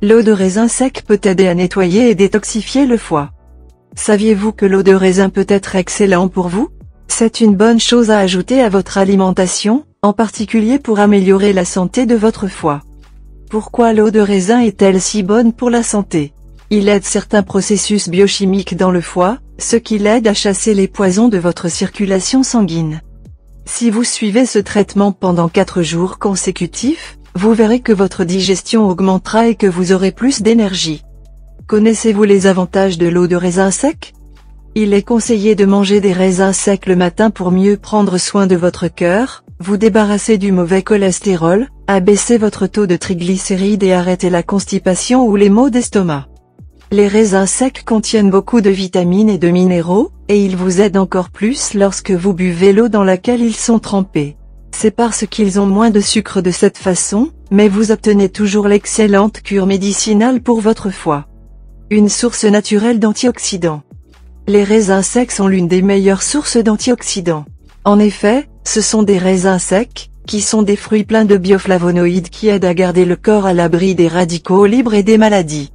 L'eau de raisin sec peut aider à nettoyer et détoxifier le foie. Saviez-vous que l'eau de raisin peut être excellent pour vous? C'est une bonne chose à ajouter à votre alimentation, en particulier pour améliorer la santé de votre foie. Pourquoi l'eau de raisin est-elle si bonne pour la santé? Il aide certains processus biochimiques dans le foie, ce qui l'aide à chasser les poisons de votre circulation sanguine. Si vous suivez ce traitement pendant 4 jours consécutifs, vous verrez que votre digestion augmentera et que vous aurez plus d'énergie. Connaissez-vous les avantages de l'eau de raisin sec? Il est conseillé de manger des raisins secs le matin pour mieux prendre soin de votre cœur, vous débarrasser du mauvais cholestérol, abaisser votre taux de triglycérides et arrêter la constipation ou les maux d'estomac. Les raisins secs contiennent beaucoup de vitamines et de minéraux, et ils vous aident encore plus lorsque vous buvez l'eau dans laquelle ils sont trempés. C'est parce qu'ils ont moins de sucre de cette façon, mais vous obtenez toujours l'excellente cure médicinale pour votre foie. Une source naturelle d'antioxydants. Les raisins secs sont l'une des meilleures sources d'antioxydants. En effet, ce sont des raisins secs, qui sont des fruits pleins de bioflavonoïdes qui aident à garder le corps à l'abri des radicaux libres et des maladies.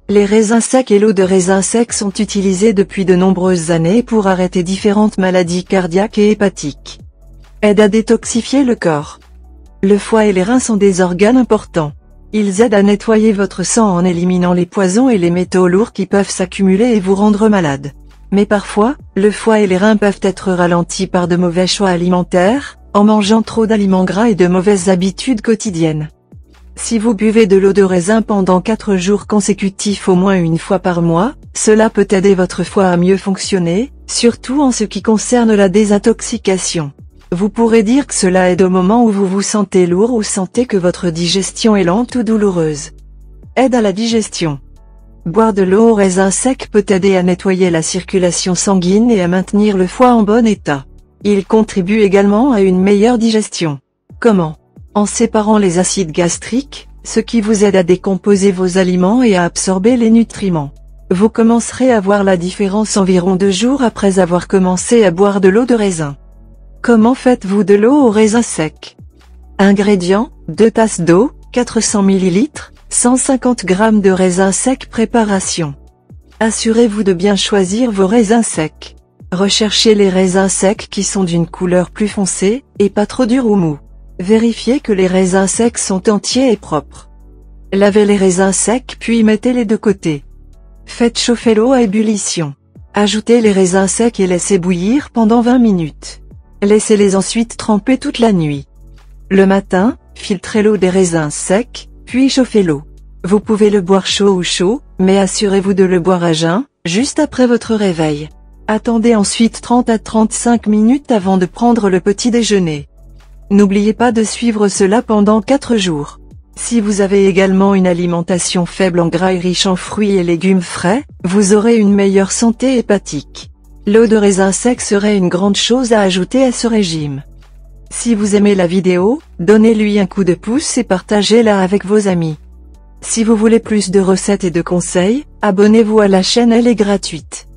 Les raisins secs et l'eau de raisin sec sont utilisés depuis de nombreuses années pour arrêter différentes maladies cardiaques et hépatiques. Aide à détoxifier le corps. Le foie et les reins sont des organes importants. Ils aident à nettoyer votre sang en éliminant les poisons et les métaux lourds qui peuvent s'accumuler et vous rendre malade. Mais parfois, le foie et les reins peuvent être ralentis par de mauvais choix alimentaires, en mangeant trop d'aliments gras et de mauvaises habitudes quotidiennes. Si vous buvez de l'eau de raisin pendant 4 jours consécutifs au moins une fois par mois, cela peut aider votre foie à mieux fonctionner, surtout en ce qui concerne la désintoxication. Vous pourrez dire que cela aide au moment où vous vous sentez lourd ou sentez que votre digestion est lente ou douloureuse. Aide à la digestion. Boire de l'eau au raisin sec peut aider à nettoyer la circulation sanguine et à maintenir le foie en bon état. Il contribue également à une meilleure digestion. Comment? En séparant les acides gastriques, ce qui vous aide à décomposer vos aliments et à absorber les nutriments. Vous commencerez à voir la différence environ 2 jours après avoir commencé à boire de l'eau de raisin. Comment faites-vous de l'eau au raisin sec? Ingrédients, 2 tasses d'eau, 400 ml, 150 g de raisins secs. Préparation. Assurez-vous de bien choisir vos raisins secs. Recherchez les raisins secs qui sont d'une couleur plus foncée, et pas trop durs ou mous. Vérifiez que les raisins secs sont entiers et propres. Lavez les raisins secs puis mettez-les de côté. Faites chauffer l'eau à ébullition. Ajoutez les raisins secs et laissez bouillir pendant 20 minutes. Laissez-les ensuite tremper toute la nuit. Le matin, filtrez l'eau des raisins secs, puis chauffez l'eau. Vous pouvez le boire chaud ou chaud, mais assurez-vous de le boire à jeun, juste après votre réveil. Attendez ensuite 30 à 35 minutes avant de prendre le petit déjeuner. N'oubliez pas de suivre cela pendant 4 jours. Si vous avez également une alimentation faible en gras et riche en fruits et légumes frais, vous aurez une meilleure santé hépatique. L'eau de raisin sec serait une grande chose à ajouter à ce régime. Si vous aimez la vidéo, donnez-lui un coup de pouce et partagez-la avec vos amis. Si vous voulez plus de recettes et de conseils, abonnez-vous à la chaîne, elle est gratuite.